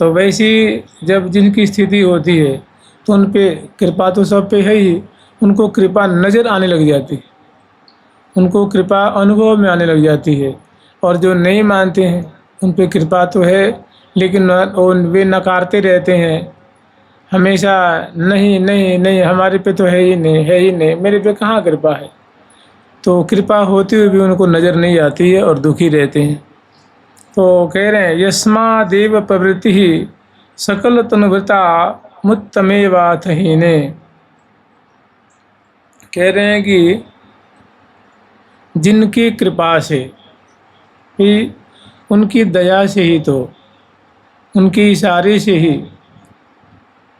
तो वैसी जब जिनकी स्थिति होती है तो उन पे कृपा तो सब पे है ही, उनको कृपा नज़र आने लग जाती है, उनको कृपा अनुभव में आने लग जाती है। और जो नहीं मानते हैं उन पे कृपा तो है, लेकिन वे नकारते रहते हैं हमेशा, नहीं नहीं नहीं हमारे पे तो है ही नहीं, है ही नहीं, मेरे पे कहाँ कृपा है। तो कृपा होते हुए भी उनको नज़र नहीं आती है और दुखी रहते हैं। तो कह रहे हैं यस्मादेव प्रवृत्ति ही सकल तनुभृता मुत्तमेवाथ हीने। कह रहे हैं कि जिनकी कृपा से ही, उनकी दया से ही, तो उनकी इशारे से ही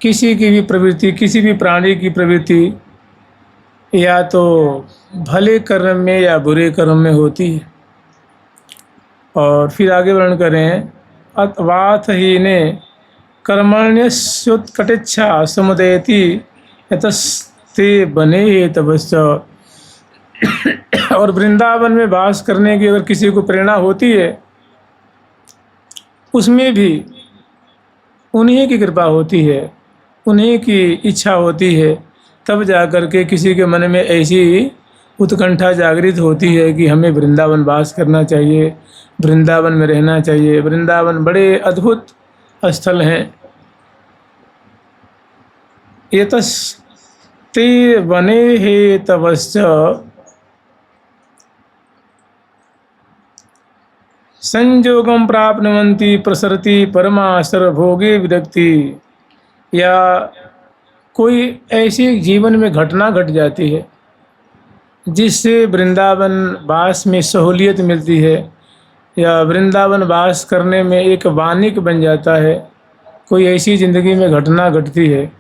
किसी की भी प्रवृत्ति, किसी भी प्राणी की प्रवृत्ति या तो भले कर्म में या बुरे कर्म में होती है। और फिर आगे वर्णन करें अतवाथ हीने कर्मण्यस्योत्कटेच्छा समुदयति यतस्ते बने तपस्या। और वृंदावन में वास करने की अगर किसी को प्रेरणा होती है, उसमें भी उन्हीं की कृपा होती है, उन्हीं की इच्छा होती है, तब जा कर के किसी के मन में ऐसी उत्कंठा जागृत होती है कि हमें वृंदावन वास करना चाहिए, वृंदावन में रहना चाहिए। वृंदावन बड़े अद्भुत स्थल हैं। एतस्ते वने हे तवश्च संयोगम प्राप्नुवन्ति प्रसरति परमा सर्वभोगे विरक्ति। या कोई ऐसी जीवन में घटना घट जाती है जिससे वृंदावन वास में सहूलियत मिलती है, या वृंदावन वास करने में एक वानिक बन जाता है। कोई ऐसी ज़िंदगी में घटना घटती है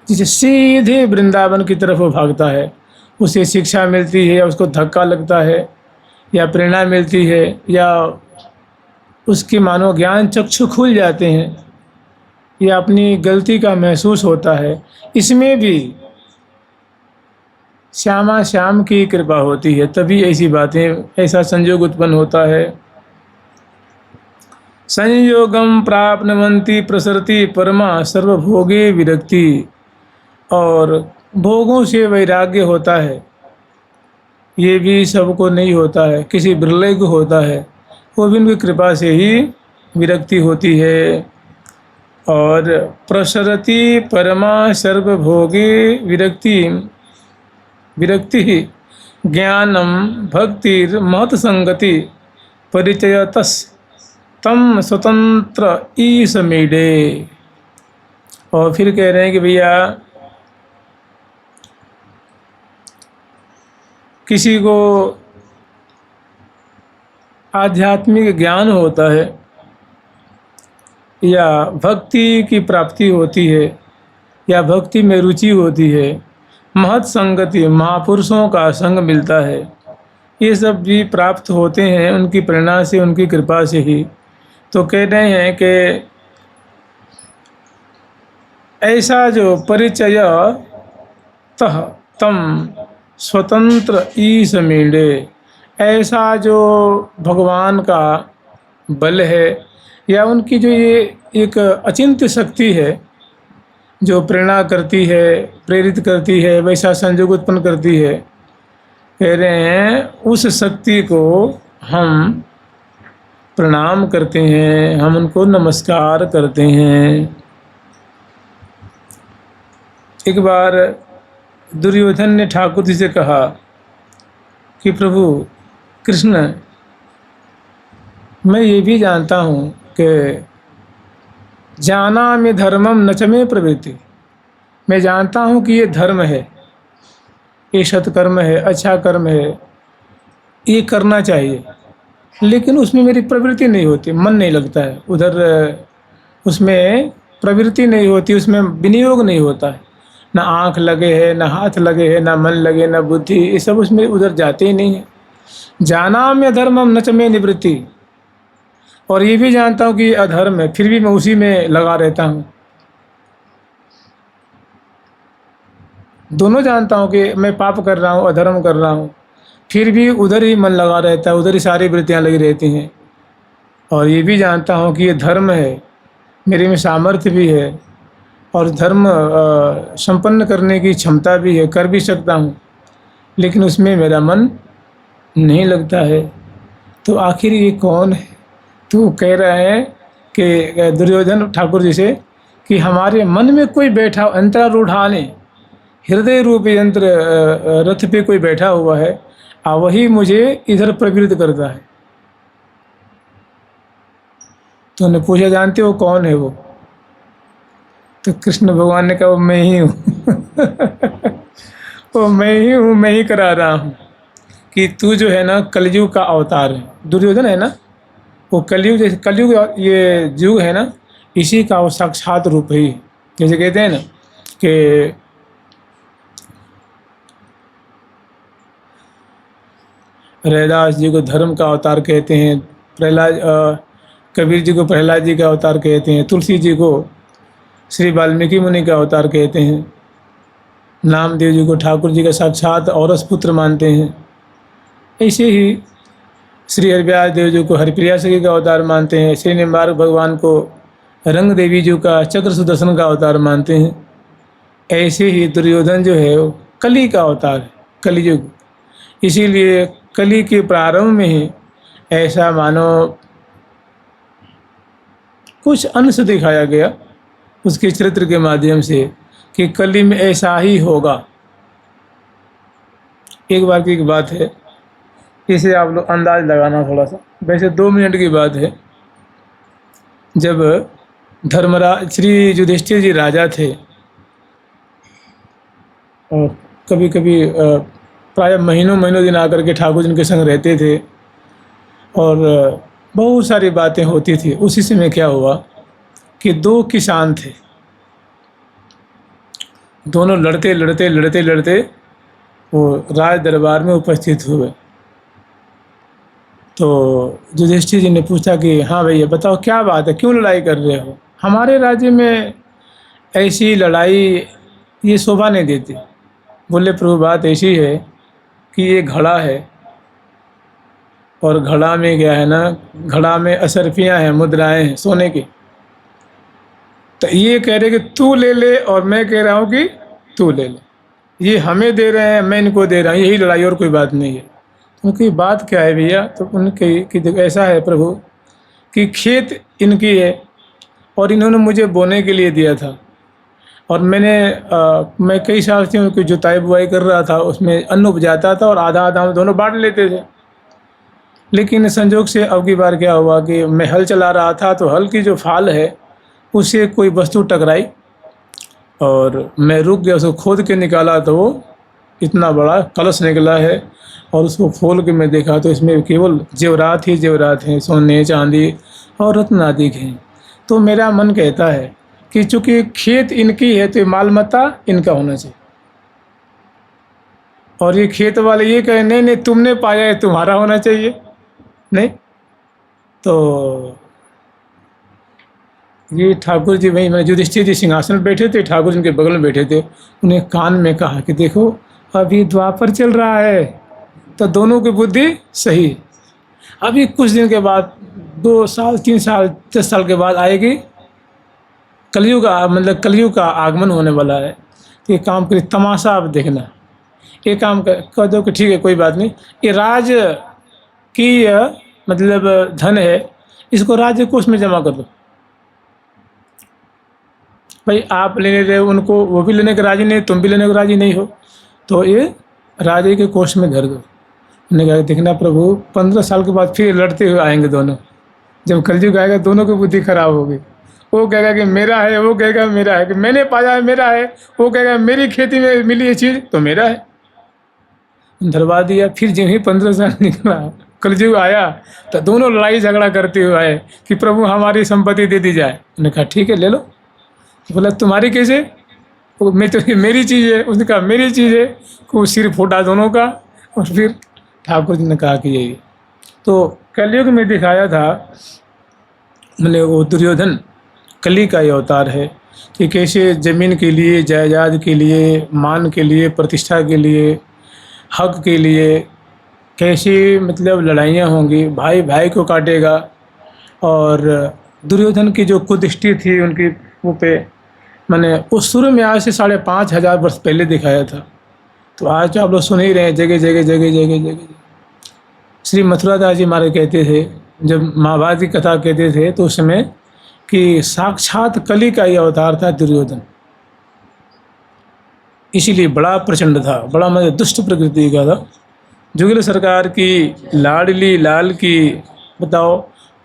जिसे सीधे वृंदावन की तरफ वो भागता है, उसे शिक्षा मिलती है या उसको धक्का लगता है या प्रेरणा मिलती है या उसके मानो ज्ञान चक्षु खुल जाते हैं या अपनी गलती का महसूस होता है। इसमें भी श्यामा श्याम की कृपा होती है, तभी ऐसी बातें, ऐसा संयोग उत्पन्न होता है। संयोगम प्राप्नुवन्ति प्रसरति परमा सर्वभोगे विरक्ति। और भोगों से वैराग्य होता है, ये भी सबको नहीं होता है, किसी बिरले को होता है, वो भी उनकी कृपा से ही विरक्ति होती है। और प्रसरति परमा सर्वभोगे विरक्ति विरक्ति ज्ञानम भक्तिर महत संगति परिचयतस तम स्वतंत्र ईश मीडे। और फिर कह रहे हैं कि भैया किसी को आध्यात्मिक ज्ञान होता है या भक्ति की प्राप्ति होती है या भक्ति में रुचि होती है, महत संगति महापुरुषों का संग मिलता है, ये सब भी प्राप्त होते हैं उनकी प्रेरणा से, उनकी कृपा से ही। तो कह रहे हैं कि ऐसा जो परिचय तह तम स्वतंत्र ईश मीडे, ऐसा जो भगवान का बल है या उनकी जो ये एक अचिंत्य शक्ति है जो प्रेरणा करती है, प्रेरित करती है, वैसा संयोग उत्पन्न करती है, कह रहे हैं उस शक्ति को हम प्रणाम करते हैं, हम उनको नमस्कार करते हैं। एक बार दुर्योधन ने ठाकुर जी से कहा कि प्रभु कृष्ण, मैं ये भी जानता हूँ कि जानामि धर्मम न च मे प्रवृत्ति, मैं जानता हूँ कि ये धर्म है, ये सत्कर्म है, अच्छा कर्म है, ये करना चाहिए, लेकिन उसमें मेरी प्रवृत्ति नहीं होती, मन नहीं लगता है उधर, उसमें प्रवृत्ति नहीं होती, उसमें विनियोग नहीं होता है, ना आँख लगे है, ना हाथ लगे है, ना मन लगे, ना बुद्धि, ये सब उसमें उधर जाते ही नहीं है। जानाम्य धर्मम न च मे निवृत्ति, और ये भी जानता हूँ कि ये अधर्म है, फिर भी मैं उसी में लगा रहता हूँ। दोनों जानता हूँ कि मैं पाप कर रहा हूँ, अधर्म कर रहा हूँ, फिर भी उधर ही मन लगा रहता है, उधर ही सारी वृत्तियाँ लगी रहती हैं। और ये भी जानता हूँ कि ये धर्म है, मेरे में सामर्थ्य भी है और धर्म संपन्न करने की क्षमता भी है, कर भी सकता हूँ, लेकिन उसमें मेरा मन नहीं लगता है। तो आखिर ये कौन है? तो वो कह रहा है कि दुर्योधन ठाकुर जी से कि हमारे मन में कोई बैठा, अंतरारूढ़ाने हृदय रूप यंत्र रथ पे कोई बैठा हुआ है, वही मुझे इधर प्रवृत्त करता है। तो उन्होंने पूछा, जानते हो कौन है वो? तो कृष्ण भगवान ने कहा, वो मैं ही हूँ। वो मैं ही हूँ, मैं ही करा रहा हूँ कि तू जो है ना कलयुग का अवतार है। दुर्योधन है ना, वो कलयुग, जैसे कलयुग ये युग है ना, इसी का वो साक्षात रूप है। जैसे कहते हैं ना कि रैदास जी को धर्म का अवतार कहते हैं, प्रहलाद कबीर जी को प्रहलाद जी का अवतार कहते हैं, तुलसी जी को श्री वाल्मीकि मुनि का अवतार कहते हैं, नामदेव जी को ठाकुर जी का साक्षात औरस पुत्र मानते हैं। ऐसे ही श्री हरिव्यास देव जी को हरिप्रिया सखी का अवतार मानते हैं, श्री निम्बार्क भगवान को रंग देवी जी का चक्र सुदर्शन का अवतार मानते हैं। ऐसे ही दुर्योधन जो है वो कली का अवतार है, कलियुग। इसीलिए कली के प्रारंभ में ही ऐसा मानो कुछ अंश दिखाया गया उसके चरित्र के माध्यम से कि कली में ऐसा ही होगा। एक बार की एक बात है, इसे आप लोग अंदाज लगाना थोड़ा सा, वैसे 2 मिनट की बात है। जब धर्मराज श्री युधिष्ठिर जी राजा थे और कभी कभी प्रायः महीनों महीनों दिन आकर के ठाकुर जी के संग रहते थे और बहुत सारी बातें होती थी। उसी समय क्या हुआ कि 2 किसान थे, दोनों लड़ते लड़ते लड़ते लड़ते वो राज दरबार में उपस्थित हुए। तो युधिष्ठिर जी ने पूछा कि हाँ भैया बताओ क्या बात है, क्यों लड़ाई कर रहे हो? हमारे राज्य में ऐसी लड़ाई ये शोभा नहीं देती। बोले प्रभु बात ऐसी है कि ये घड़ा है और घड़ा में क्या है ना, घड़ा में असरफियाँ हैं, मुद्राएं हैं सोने की। तो ये कह रहे कि तू ले ले और मैं कह रहा हूँ कि तू ले ले, ये हमें दे रहे हैं, मैं इनको दे रहा हूँ, यही लड़ाई और कोई बात नहीं है। उनकी बात क्या है भैया? तो उनकी कि ऐसा है प्रभु कि खेत इनकी है और इन्होंने मुझे बोने के लिए दिया था और मैं कई साल से उनकी जुताई बुआई कर रहा था, उसमें अन्न उपजाता था और आधा आधा हम दोनों बांट लेते थे। लेकिन संजोग से अब की बार क्या हुआ कि मैं हल चला रहा था तो हल की जो फाल है उससे कोई वस्तु टकराई और मैं रुक गया। उसको खोद के निकाला तो वो इतना बड़ा कलश निकला है और उसको खोल के मैं देखा तो इसमें केवल जेवरात ही जेवरात हैं, सोने चांदी और रत्न आदि हैं। तो मेरा मन कहता है कि चूँकि खेत इनकी है तो मालमत्ता इनका होना चाहिए। और ये खेत वाले ये कहे नहीं नहीं तुमने पाया है तुम्हारा होना चाहिए, नहीं। तो ये ठाकुर जी वहीं मैंने युधिष्ठिर जी सिंहासन में बैठे थे, ठाकुर जी उनके बगल में बैठे थे। उन्हें कान में कहा कि देखो अभी द्वापर चल रहा है तो दोनों की बुद्धि सही, अभी कुछ दिन के बाद 2 साल 3 साल 10 साल के बाद आएगी कलयुग मतलब कलयुग का आगमन होने वाला है। तो ये काम करिए, तमाशा आप देखना। ये काम कर दो कि ठीक है कोई बात नहीं, ये राज की मतलब धन है, इसको राज्य कोष में जमा कर दो। भाई आप लेने रहे हो उनको, वो भी लेने के राजी नहीं, तुम भी लेने को राजी नहीं हो, तो ये राजे के कोष में धर दो। उन्होंने कहा देखना प्रभु 15 साल के बाद फिर लड़ते हुए आएंगे दोनों। जब कलयुग आएगा दोनों की बुद्धि खराब होगी। वो कहेगा कि मेरा है, वो कहेगा मेरा है, कि मैंने पाया है मेरा है, वो कहेगा मेरी खेती में मिली ये चीज़ तो मेरा है। धरवा दिया। फिर जो ही 15 साल निकला कलयुग आया तो दोनों लड़ाई झगड़ा करते हुए आए कि प्रभु हमारी संपत्ति दे दी जाए। उन्होंने कहा ठीक है ले लो। बोला तुम्हारी कैसे? वो मैं तो मेरी चीज़ है। उसने कहा मेरी चीज़ है। को सिर फूटा दोनों का। और फिर ठाकुर जी ने कहा कि यही तो कलयुग में दिखाया था। मैंने वो दुर्योधन कली का ये अवतार है कि कैसे ज़मीन के लिए, जायदाद के लिए, मान के लिए, प्रतिष्ठा के लिए, हक के लिए कैसे मतलब लड़ाइयाँ होंगी, भाई भाई को काटेगा और दुर्योधन की जो कुदृष्टि थी उनकी वो पे, मैंने उस शुरू में आज से 5,500 वर्ष पहले दिखाया था। तो आज तो आप लोग सुन ही रहे हैं, जगह जगह जगह जगह जगह। श्री मथुरादास जी महाराज कहते थे, जब महाभारत की कथा कहते थे तो उस समय कि साक्षात कली का ही अवतार था दुर्योधन, इसीलिए बड़ा प्रचंड था, बड़ा मतलब दुष्ट प्रकृति का था। जुगल सरकार की लाडली लाल की, बताओ,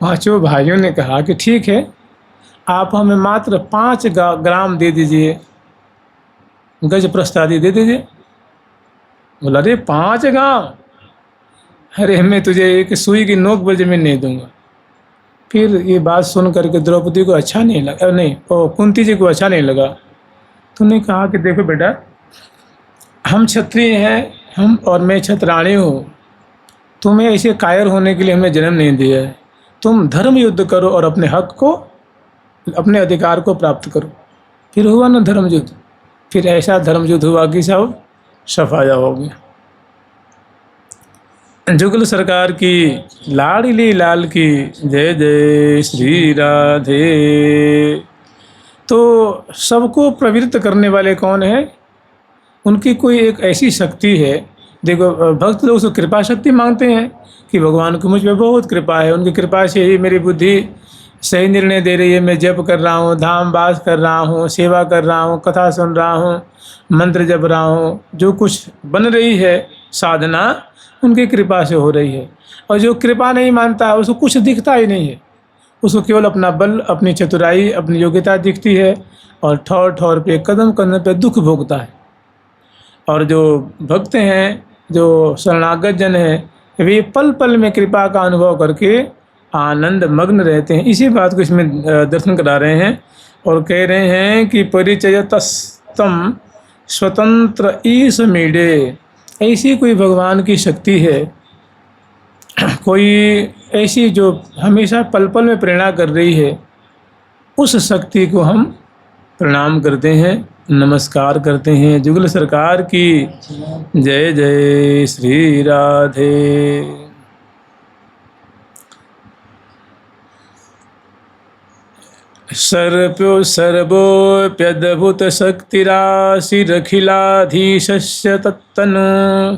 पांचों भाइयों ने कहा कि ठीक है, आप हमें मात्र 5 ग्राम दे दीजिए, गज प्रस्तादी दे दीजिए। बोला, अरे 5 ग्राम, अरे मैं तुझे एक सुई की नोक पर जमीन नहीं दूंगा। फिर ये बात सुन करके द्रौपदी को अच्छा नहीं लगा, नहीं ओ कुंती जी को अच्छा नहीं लगा। तो उन्होंने कहा कि देखो बेटा, हम क्षत्रिय हैं, हम और मैं क्षत्राणी हूँ, तुम्हें ऐसे कायर होने के लिए हमने जन्म नहीं दिया है। तुम धर्म युद्ध करो और अपने हक को, अपने अधिकार को प्राप्त करो। फिर हुआ ना धर्म युद्ध, फिर ऐसा धर्म युद्ध हुआ कि सब सफाया हो गया। जुगल सरकार की लाडली लाल की जय जय श्री राधे। तो सबको प्रवृत्त करने वाले कौन है? उनकी कोई एक ऐसी शक्ति है। देखो, भक्त लोग उसको कृपा शक्ति मांगते हैं कि भगवान को मुझ पर बहुत कृपा है, उनकी कृपा से ही मेरी बुद्धि सही निर्णय दे रही है, मैं जप कर रहा हूँ, धाम वास कर रहा हूँ, सेवा कर रहा हूँ, कथा सुन रहा हूँ, मंत्र जप रहा हूँ, जो कुछ बन रही है साधना उनकी कृपा से हो रही है। और जो कृपा नहीं मानता है उसको कुछ दिखता ही नहीं है, उसको केवल अपना बल, अपनी चतुराई, अपनी योग्यता दिखती है, और ठौर ठौर पे, कदम कदम पे दुख भोगता है। और जो भक्त हैं, जो शरणागत जन हैं, वे पल पल में कृपा का अनुभव करके आनंद मग्न रहते हैं। इसी बात को इसमें दर्शन करा रहे हैं और कह रहे हैं कि परिचयतस्तम स्वतंत्र ईश मीडे। ऐसी कोई भगवान की शक्ति है, कोई ऐसी जो हमेशा पल पल में प्रेरणा कर रही है, उस शक्ति को हम प्रणाम करते हैं, नमस्कार करते हैं। जुगल सरकार की जय जय श्री राधे। सर्वोप्यद्भुत शक्तिराशिरखिलाधीशस्य तत्तनु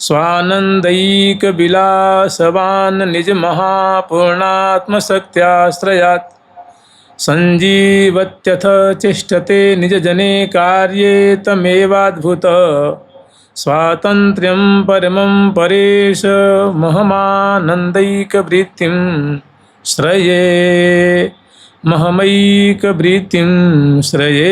स्वानंदैक विलासवान निज महापूर्णात्मशक्त्याश्रयात् संजीवत्यथ चेष्टते निज जने कार्ये तमेवाद्भुत स्वातंत्र्यं परमं परेश महमानंदैक वृत्तिं श्रये महमैक वृत्तिं श्रये।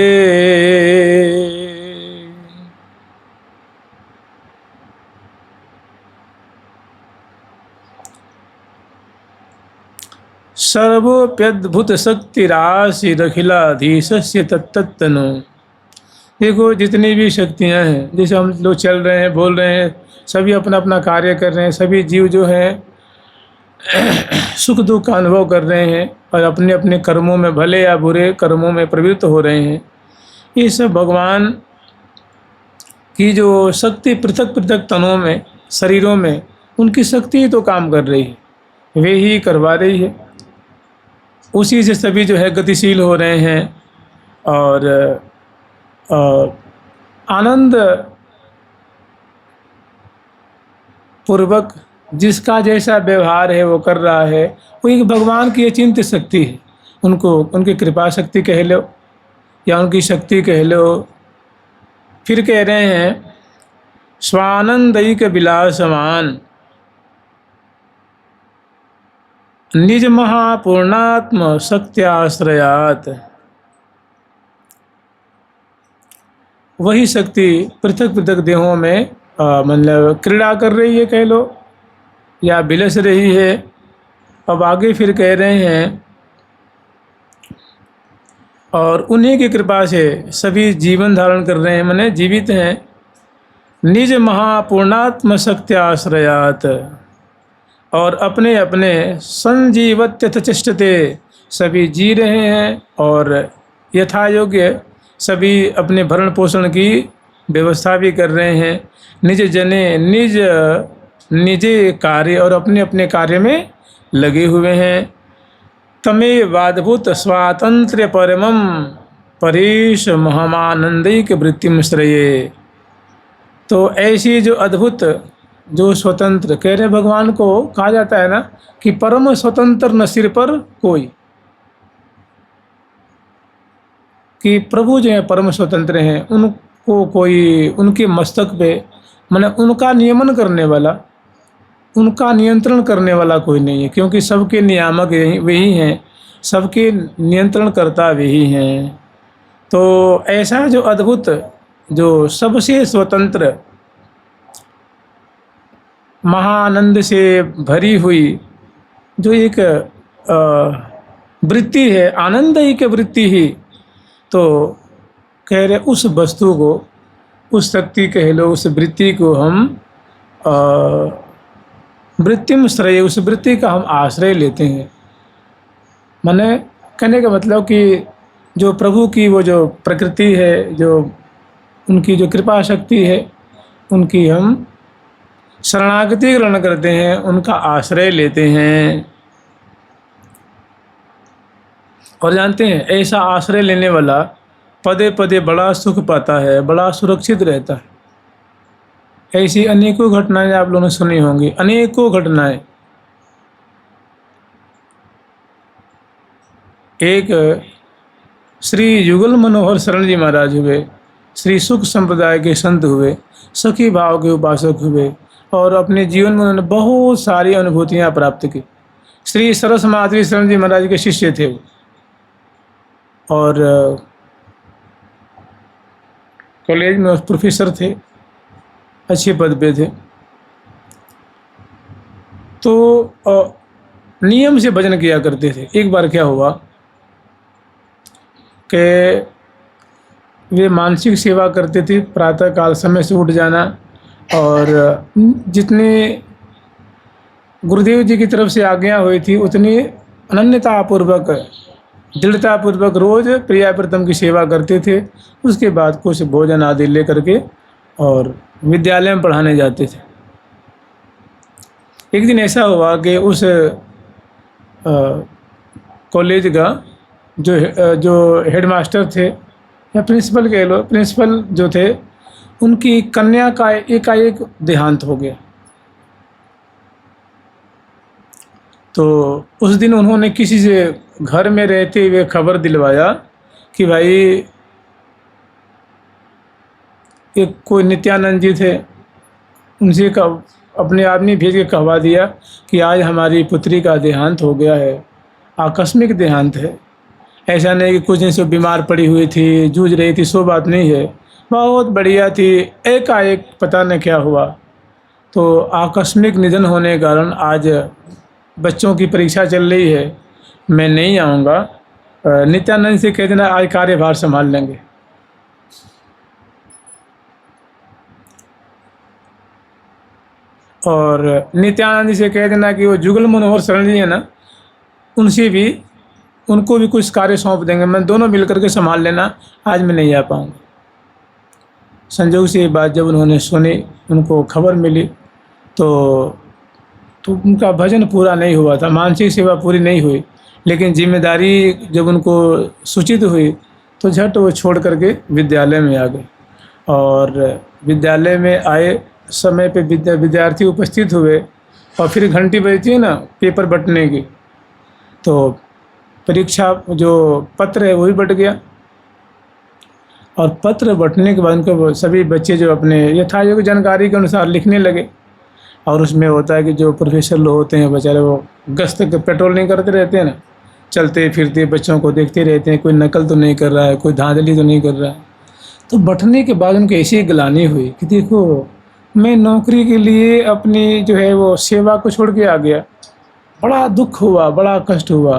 सर्वोप्यद्भुत शक्तिराशिरखिलाधीशस्य तत्तनु। देखो, जितनी भी शक्तियाँ हैं, जैसे हम लोग चल रहे हैं, बोल रहे हैं, सभी अपना अपना कार्य कर रहे हैं, सभी जीव जो हैं सुख दुख का अनुभव कर रहे हैं और अपने अपने कर्मों में, भले या बुरे कर्मों में प्रवृत्त हो रहे हैं। ये सब भगवान की जो शक्ति पृथक पृथक तनों में, शरीरों में, उनकी शक्ति ही तो काम कर रही है, वे ही करवा रही है। उसी से सभी जो है गतिशील हो रहे हैं और आनंद पूर्वक जिसका जैसा व्यवहार है वो कर रहा है। वो एक भगवान की अचिंत्य शक्ति है, उनको उनकी कृपा शक्ति कह लो या उनकी शक्ति कह लो। फिर कह रहे हैं स्वानंदैक विलासवान निज महापूर्णात्म शक्त्याश्रयात। वही शक्ति पृथक पृथक देहों में मतलब क्रीड़ा कर रही है कह लो, या बिलस रही है। अब आगे फिर कह रहे हैं और उन्हीं की कृपा से सभी जीवन धारण कर रहे हैं, माने जीवित हैं। निज महापूर्णात्म शक्त्याश्रयात, और अपने अपने संजीवत्यथ चेष्टते, सभी जी रहे हैं और यथा योग्य सभी अपने भरण पोषण की व्यवस्था भी कर रहे हैं। निज जने निज कार्य, और अपने अपने कार्य में लगे हुए हैं। तमेवाद्भुत स्वातंत्र्य परमम परेश महामानंदिक वृत्तिम श्रेये। तो ऐसी जो अद्भुत, जो स्वतंत्र, कह रहे भगवान को कहा जाता है ना कि परम स्वतंत्र न सिर पर कोई, कि प्रभु जो है परम स्वतंत्र हैं, उनको कोई उनके मस्तक पे, माने उनका नियमन करने वाला, उनका नियंत्रण करने वाला कोई नहीं है, क्योंकि सबके नियामक वही हैं, सबके नियंत्रण करता वही हैं। तो ऐसा जो अद्भुत, जो सबसे स्वतंत्र, महाआनंद से भरी हुई जो एक वृत्ति है, आनंद ही की वृत्ति ही, तो कह रहे उस वस्तु को, उस शक्ति कह लो, उस वृत्ति को हम वृत्तिम श्रेय, उस वृत्ति का हम आश्रय लेते हैं। माने कहने का मतलब कि जो प्रभु की वो जो प्रकृति है, जो उनकी जो कृपा शक्ति है, उनकी हम शरणागति ग्रहण करते हैं, उनका आश्रय लेते हैं। और जानते हैं ऐसा आश्रय लेने वाला पदे पदे बड़ा सुख पाता है, बड़ा सुरक्षित रहता है। ऐसी अनेकों घटनाएं आप लोगों ने सुनी होंगी, अनेकों घटनाएं। एक श्री युगल मनोहर शरण जी महाराज हुए, श्री सुख संप्रदाय के संत हुए, सखी भाव के उपासक हुए, और अपने जीवन में उन्होंने बहुत सारी अनुभूतियाँ प्राप्त की। श्री सरस माधवी शरण जी महाराज के शिष्य थे वो, और कॉलेज में प्रोफेसर थे, अच्छे पद पे थे। तो नियम से भजन किया करते थे। एक बार क्या हुआ कि वे मानसिक सेवा करते थे, प्रातः काल समय से उठ जाना, और जितने गुरुदेव जी की तरफ से आज्ञा हुई थी उतनी अनन्यतापूर्वक, दृढ़तापूर्वक रोज प्रिया प्रीतम की सेवा करते थे। उसके बाद कुछ भोजन आदि ले करके और विद्यालय में पढ़ाने जाते थे। एक दिन ऐसा हुआ कि उस कॉलेज का जो हेडमास्टर थे, या प्रिंसिपल कह लो, प्रिंसिपल जो थे, उनकी कन्या का एकाएक देहांत हो गया। तो उस दिन उन्होंने किसी से घर में रहते हुए खबर दिलवाया कि भाई, एक कोई नित्यानंद जी थे, उनसे अपने आदमी भेज के कहवा दिया कि आज हमारी पुत्री का देहांत हो गया है, आकस्मिक देहांत है। ऐसा नहीं कि कुछ दिन से बीमार पड़ी हुई थी, जूझ रही थी, सो बात नहीं है, बहुत बढ़िया थी, एकाएक पता न क्या हुआ। तो आकस्मिक निधन होने के कारण आज बच्चों की परीक्षा चल रही है, मैं नहीं आऊँगा, नित्यानंद से कह देना आज कार्यभार संभाल लेंगे। और नित्यानंद से कह देना कि वो जुगल मनोहर शरण जी है ना, उनसे भी, उनको भी कुछ कार्य सौंप देंगे, मैं दोनों मिल करके संभाल लेना, आज मैं नहीं आ पाऊँगा। संजोग से ये बात जब उन्होंने सुनी, उनको खबर मिली, तो उनका भजन पूरा नहीं हुआ था, मानसिक सेवा पूरी नहीं हुई। लेकिन जिम्मेदारी जब उनको सूचित हुई तो झट वो छोड़ करके विद्यालय में आ गए। और विद्यालय में आए समय पे विद्यार्थी उपस्थित हुए, और फिर घंटी बजती है ना पेपर बंटने की, तो परीक्षा जो पत्र है वही बंट गया। और पत्र बंटने के बाद उनको सभी बच्चे जो अपने यथायोग्य जानकारी के अनुसार लिखने लगे। और उसमें होता है कि जो प्रोफेसर लोग होते हैं बेचारे, वो गश्त पेट्रोल नहीं करते रहते हैं ना, चलते फिरते बच्चों को देखते रहते हैं, कोई नकल तो नहीं कर रहा है, कोई धांधली तो नहीं कर रहा है। तो बंटने के बाद उनको ऐसी ग्लानि हुई कि देखो, मैं नौकरी के लिए अपनी जो है वो सेवा को छोड़ के आ गया। बड़ा दुख हुआ, बड़ा कष्ट हुआ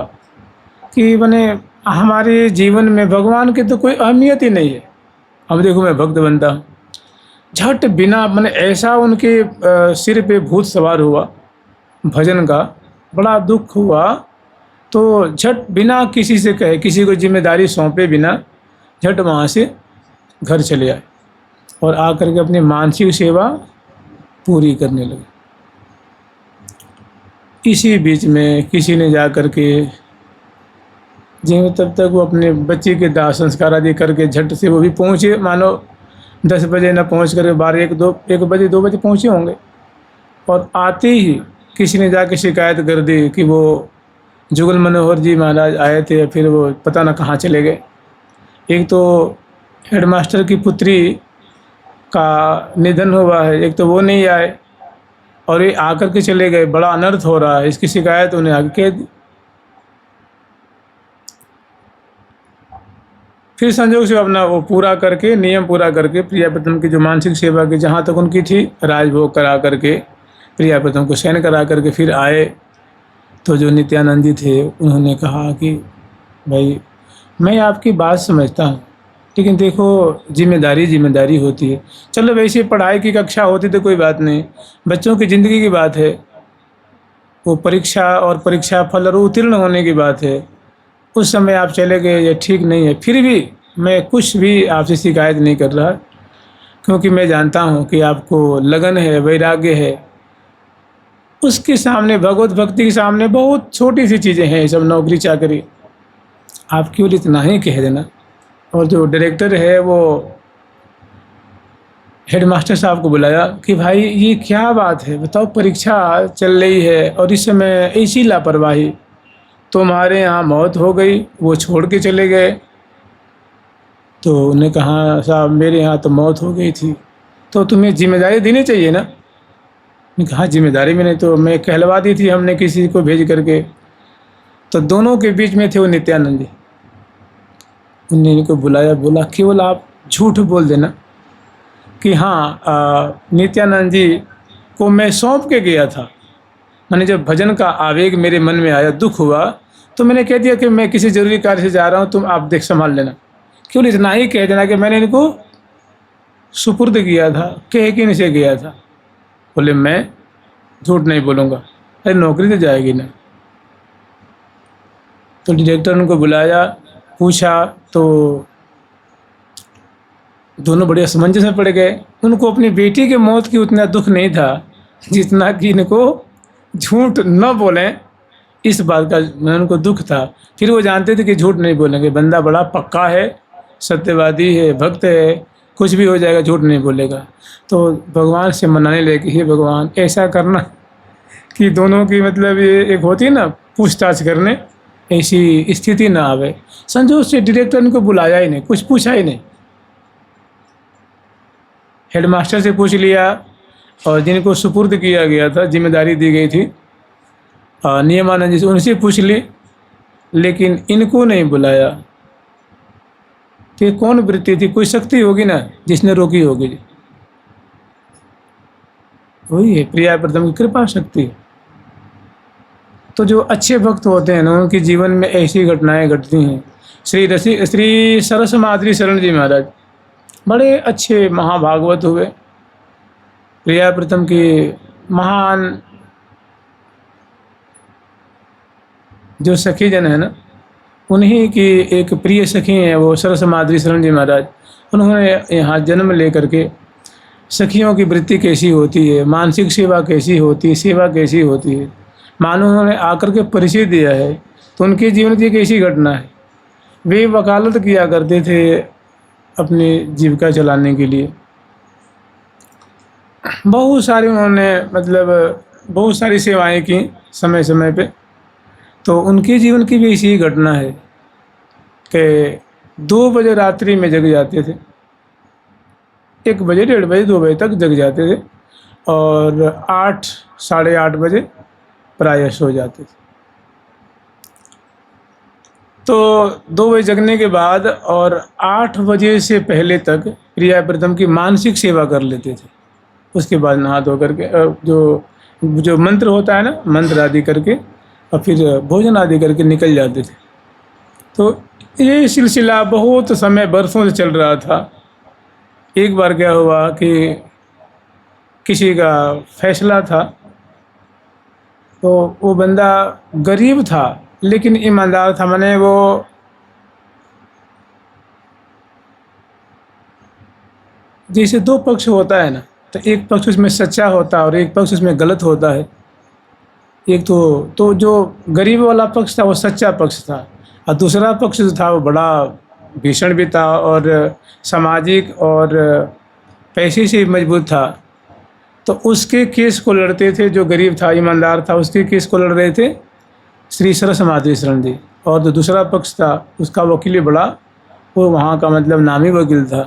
कि मैंने हमारे जीवन में भगवान की तो कोई अहमियत ही नहीं है। अब देखो मैं भक्त बनता हूँ, झट बिना मैंने ऐसा उनके सिर पे भूत सवार हुआ भजन का, बड़ा दुख हुआ। तो झट बिना किसी से कहे, किसी को जिम्मेदारी सौंपे बिना, झट वहाँ से घर चले आए और आकर के अपनी मानसिक सेवा पूरी करने लगे। इसी बीच में किसी ने जा कर के जिनमें तब तक वो अपने बच्चे के दाह संस्कार आदि करके झट से वो भी पहुँचे, मानो 10 बजे न पहुँच कर 12 1 बजे 2 बजे पहुँचे होंगे। और आते ही किसी ने जाके शिकायत कर दी कि वो जुगल मनोहर जी महाराज आए थे, फिर वो पता न कहाँ चले गए। एक तो हेडमास्टर की पुत्री का निधन हुआ है, एक तो वो नहीं आए और ये आकर के चले गए, बड़ा अनर्थ हो रहा है, इसकी शिकायत उन्हें आगे कह दी। फिर संजोग से अपना वो पूरा करके, नियम पूरा करके प्रिया प्रथम की जो मानसिक सेवा की जहाँ तक उनकी थी, राजभोग करा करके प्रिया प्रथम को शयन करा करके फिर आए। तो जो नित्यानंद जी थे उन्होंने कहा कि भाई मैं आपकी बात समझता हूँ, लेकिन देखो जिम्मेदारी होती है। चलो वैसे पढ़ाई की कक्षा होती तो कोई बात नहीं, बच्चों की ज़िंदगी की बात है, वो परीक्षा और परीक्षा फल और उत्तीर्ण होने की बात है। उस समय आप चले गए, ये ठीक नहीं है। फिर भी मैं कुछ भी आपसे शिकायत नहीं कर रहा, क्योंकि मैं जानता हूँ कि आपको लगन है, वैराग्य है। उसके सामने, भगवत भक्ति के सामने बहुत छोटी सी चीज़ें हैं, सब नौकरी चाकरी। आप केवल इतना ही कह देना। और जो डायरेक्टर है वो हेडमास्टर साहब को बुलाया कि भाई ये क्या बात है, बताओ परीक्षा चल रही है और इस समय ऐसी लापरवाही, तुम्हारे यहाँ मौत हो गई, वो छोड़ के चले गए। तो उन्होंने कहा साहब मेरे यहाँ तो मौत हो गई थी, तो तुम्हें जिम्मेदारी देनी चाहिए ना। मैंने कहा जिम्मेदारी में नहीं, तो मैं कहलवा दी थी हमने किसी को भेज करके। तो दोनों के बीच में थे वो नित्यानंद जी। उन्होंने इनको बुलाया, बोला केवल आप झूठ बोल देना कि हाँ नित्यानंद जी को मैं सौंप के गया था। मैंने जब भजन का आवेग मेरे मन में आया, दुख हुआ, तो मैंने कह दिया कि मैं किसी ज़रूरी कार्य से जा रहा हूँ, तुम आप देख संभाल लेना। केवल इतना ही कह देना कि मैंने इनको सुपुर्द किया था, कह के इनसे गया था। बोले मैं झूठ नहीं बोलूँगा। अरे नौकरी तो जाएगी ना। तो डायरेक्टर उनको बुलाया, पूछा, तो दोनों बड़े असमंजस में पड़ गए। उनको अपनी बेटी के मौत की उतना दुख नहीं था जितना कि इनको झूठ न बोलें इस बात का उनको दुख था। फिर वो जानते थे कि झूठ नहीं बोलेंगे, बंदा बड़ा पक्का है, सत्यवादी है, भक्त है, कुछ भी हो जाएगा झूठ नहीं बोलेगा। तो भगवान से मनाने लगे, हे भगवान ऐसा करना कि दोनों की मतलब ये एक होती है ना पूछताछ करने, ऐसी स्थिति ना आवे। संजोग से डायरेक्टर इनको बुलाया ही नहीं, कुछ पूछा ही नहीं। हेडमास्टर से पूछ लिया और जिनको सुपुर्द किया गया था, जिम्मेदारी दी गई थी नियमानंद जी से, उनसे पूछ ली, लेकिन इनको नहीं बुलाया। कि कौन वृत्ति थी, कोई शक्ति होगी ना जिसने रोकी होगी। वही है प्रिया प्रथम की कृपा शक्ति। तो जो अच्छे भक्त होते हैं ना, उनके जीवन में ऐसी घटनाएं घटती हैं। श्री सरस माधुरी शरण जी महाराज बड़े अच्छे महाभागवत हुए। प्रिया प्रथम की महान जो सखी जन है ना, उन्हीं की एक प्रिय सखी हैं वो सरस माधुरी शरण जी महाराज। उन्होंने यहाँ जन्म लेकर के सखियों की वृत्ति कैसी होती है, मानसिक सेवा कैसी होती है, सेवा कैसी होती है, मानो उन्होंने आकर के परिचय दिया है। तो उनके जीवन की एक ऐसी घटना है, वे वकालत किया करते थे अपनी जीविका चलाने के लिए। बहुत सारी उन्होंने मतलब बहुत सारी सेवाएं की समय समय पे। तो उनके जीवन की भी इसी घटना है कि 2 बजे रात्रि में जग जाते थे, 1 बजे 1:30 बजे 2 बजे तक जग जाते थे और 8 साढ़े 8 बजे प्रायः सो जाते थे। तो 2 बजे जगने के बाद और 8 बजे से पहले तक प्रिया प्रथम की मानसिक सेवा कर लेते थे। उसके बाद नहा धो करके जो मंत्र होता है ना, मंत्र आदि करके और फिर भोजन आदि करके निकल जाते थे। तो ये सिलसिला बहुत समय बरसों से चल रहा था। एक बार क्या हुआ कि किसी का फैसला था, तो वो बंदा गरीब था लेकिन ईमानदार था। माने वो जैसे 2 पक्ष होता है ना, तो एक पक्ष उसमें सच्चा होता है और एक पक्ष उसमें गलत होता है। एक तो जो गरीब वाला पक्ष था वो सच्चा पक्ष था और दूसरा पक्ष जो था वो बड़ा भीषण भी था और सामाजिक और पैसे से मजबूत था। तो उसके केस को लड़ते थे, जो गरीब था, ईमानदार था, उसके केस को लड़ रहे थे श्री सरस माधवी शरण जी। और जो दूसरा पक्ष था उसका वकील भी बड़ा, वो वहाँ का मतलब नामी वकील था।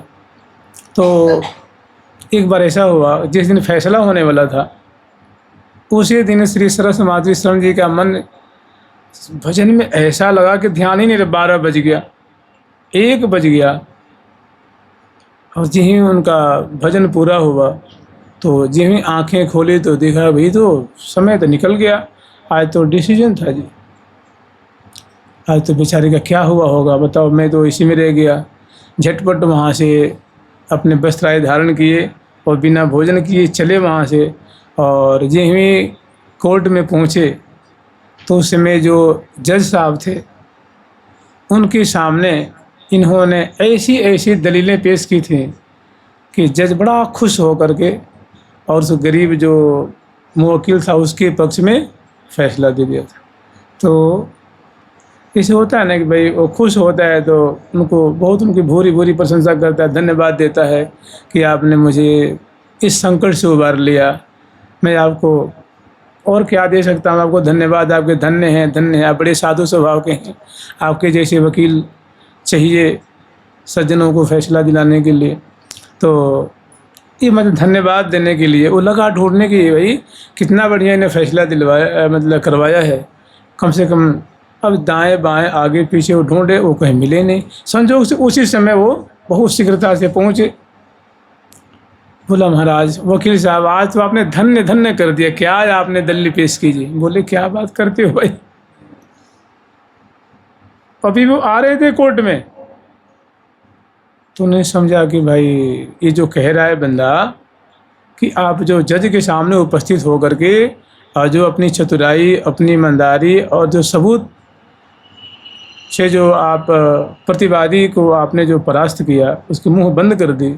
तो एक बार ऐसा हुआ, जिस दिन फैसला होने वाला था उसी दिन श्री सरस माधवी शरण जी का मन भजन में ऐसा लगा कि ध्यान ही नहीं रहा। 12 बज गया, 1 बज गया, और जी ही उनका भजन पूरा हुआ तो जी ही आँखें खोली तो देखा भाई तो समय तो निकल गया, आज तो डिसीजन था जी, आज तो बेचारे का क्या हुआ होगा बताओ। मैं तो इसी में रह गया। झटपट वहाँ से अपने वस्त्राय धारण किए और बिना भोजन किए चले वहाँ से, और जी ही कोर्ट में पहुँचे तो उस समय जो जज साहब थे उनके सामने इन्होंने ऐसी ऐसी दलीलें पेश की थी कि जज बड़ा खुश हो करके और उस गरीब जो मुवक्किल था उसके पक्ष में फैसला दे दिया था। तो इसे होता है ना कि भाई वो खुश होता है तो उनको बहुत उनकी भूरी भूरी प्रशंसा करता है, धन्यवाद देता है कि आपने मुझे इस संकट से उबार लिया, मैं आपको और क्या दे सकता हूँ, आपको धन्यवाद, आपके धन्य हैं, धन्य हैं, आप बड़े साधु स्वभाव के हैं, आपके जैसे वकील चाहिए सज्जनों को फैसला दिलाने के लिए। तो ये मतलब धन्यवाद देने के लिए वो लगा ढूंढने की, भाई कितना बढ़िया इन्हें फैसला दिलवाया, मतलब करवाया है। कम से कम अब दाएं बाएं आगे पीछे वो ढूंढे, वो कहीं मिले नहीं। संजोग से उसी समय वो बहुत शीघ्रता से पहुँचे। बोला महाराज वकील साहब आज तो आपने धन्य धन्य कर दिया, क्या आज आपने दलील पेश कीजिए। बोले क्या बात करते हो भाई, अभी वो आ रहे थे कोर्ट में तो उन्हें समझा कि भाई ये जो कह रहा है बंदा कि आप जो जज के सामने उपस्थित होकर के और जो अपनी चतुराई, अपनी ईमानदारी और जो सबूत से जो आप प्रतिवादी को आपने जो परास्त किया उसके मुंह बंद कर दी।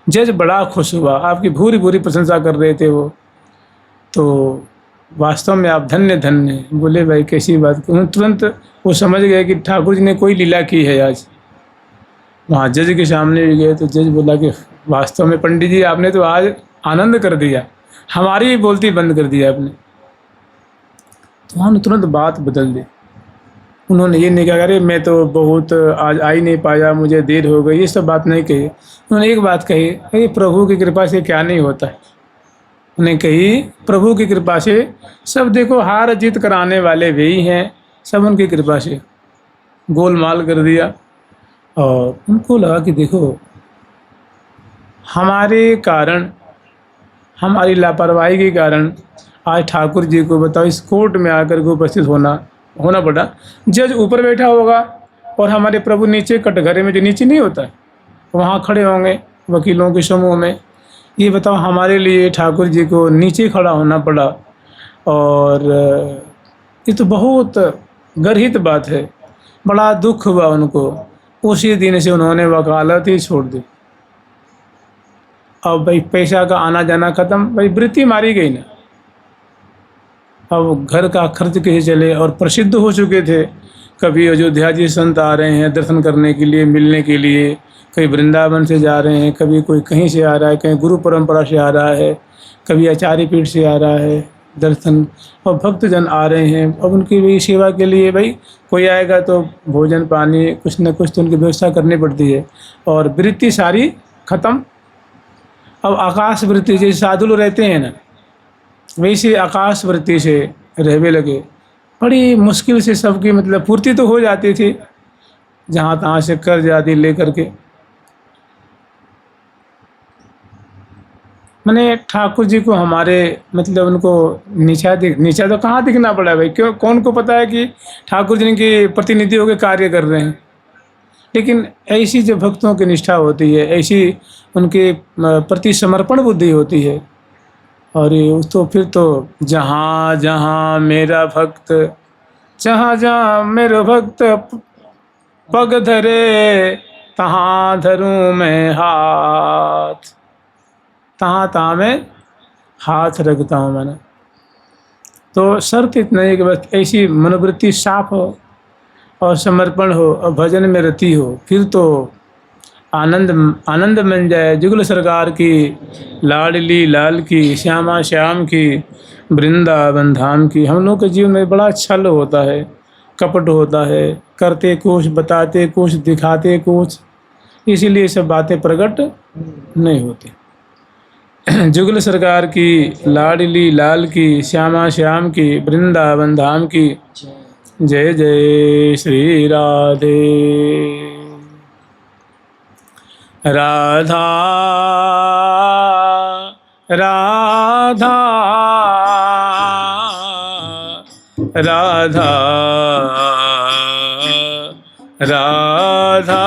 जज बड़ा खुश हुआ, आपकी भूरी भूरी प्रशंसा कर रहे थे वो, तो वास्तव में आप धन्य धन्य। बोले भाई कैसी बात, तुरंत वो समझ गए कि ठाकुर जी ने कोई लीला की है आज। वहाँ जज के सामने भी गए तो जज बोला कि वास्तव में पंडित जी आपने तो आज आनंद कर दिया, हमारी बोलती बंद कर दिया आपने। तो उन्होंने तुरंत बात बदल दी। उन्होंने ये नहीं कहा अरे मैं तो बहुत आज आ ही नहीं पाया, मुझे देर हो गई, ये सब बात नहीं कही। उन्होंने एक बात कही, अरे प्रभु की कृपा से क्या नहीं होता है। उन्हें कही प्रभु की कृपा से सब, देखो हार जीत कराने वाले वही हैं, सब उनकी कृपा से। गोलमाल कर दिया। और उनको लगा कि देखो हमारे कारण, हमारी लापरवाही के कारण आज ठाकुर जी को बताओ इस कोर्ट में आकर के उपस्थित होना पड़ा। जज ऊपर बैठा होगा और हमारे प्रभु नीचे कटघरे में, जो नीचे नहीं होता है, वहाँ खड़े होंगे वकीलों के समूह में। ये बताओ हमारे लिए ठाकुर जी को नीचे खड़ा होना पड़ा। और ये तो बहुत गर्हित बात है, बड़ा दुख हुआ उनको। उसी दिन से उन्होंने वकालत ही छोड़ दी। अब भाई पैसा का आना जाना ख़त्म, भाई वृत्ति मारी गई ना। अब घर का खर्च कैसे चले, और प्रसिद्ध हो चुके थे। कभी अयोध्या जी संत आ रहे हैं दर्शन करने के लिए, मिलने के लिए, कहीं वृंदावन से जा रहे हैं, कभी कोई कहीं से आ रहा है, कहीं गुरु परंपरा से आ रहा है, कभी आचार्य पीठ से आ रहा है दर्शन, और भक्तजन आ रहे हैं। अब उनकी भी सेवा के लिए भाई कोई आएगा तो भोजन पानी कुछ न कुछ तो उनकी व्यवस्था करनी पड़ती है। और वृत्ति सारी ख़त्म। अब आकाश वृत्ति, जैसे साधु लोग रहते हैं ना, वैसे आकाश वृत्ति से रहने लगे। बड़ी मुश्किल से सबकी मतलब पूर्ति तो हो जाती थी, जहाँ तहाँ से कर्ज आदि ले करके। मैंने ठाकुर जी को हमारे मतलब उनको नीचा तो कहाँ दिखना पड़ा भाई, क्यों, कौन को पता है कि ठाकुर जी के प्रतिनिधि होकर कार्य कर रहे हैं। लेकिन ऐसी जो भक्तों की निष्ठा होती है, ऐसी उनके प्रति समर्पण बुद्धि होती है। और ये तो फिर तो जहाँ जहाँ मेरा भक्त, जहाँ जहाँ मेरा भक्त पग धरे, तहाँ धरूँ मैं हाथ, तहाँ तहाँ मैं हाथ रखता हूँ मैंने। तो शर्त इतना है कि बस ऐसी मनोवृत्ति साफ हो, और समर्पण हो और भजन में रति हो, फिर तो आनंद आनंद बन जाए। जुगल सरकार की, लाडली लाल की, श्यामा श्याम की, वृंदावन धाम की। हम लोग के जीवन में बड़ा छल होता है, कपट होता है, करते कुछ बताते कुछ दिखाते कुछ, इसीलिए सब बातें प्रकट नहीं होती। जुगल सरकार की, लाडली लाल की, श्यामा श्याम की, वृंदावन धाम की। जय जय श्री राधे। राधा राधा राधा राधा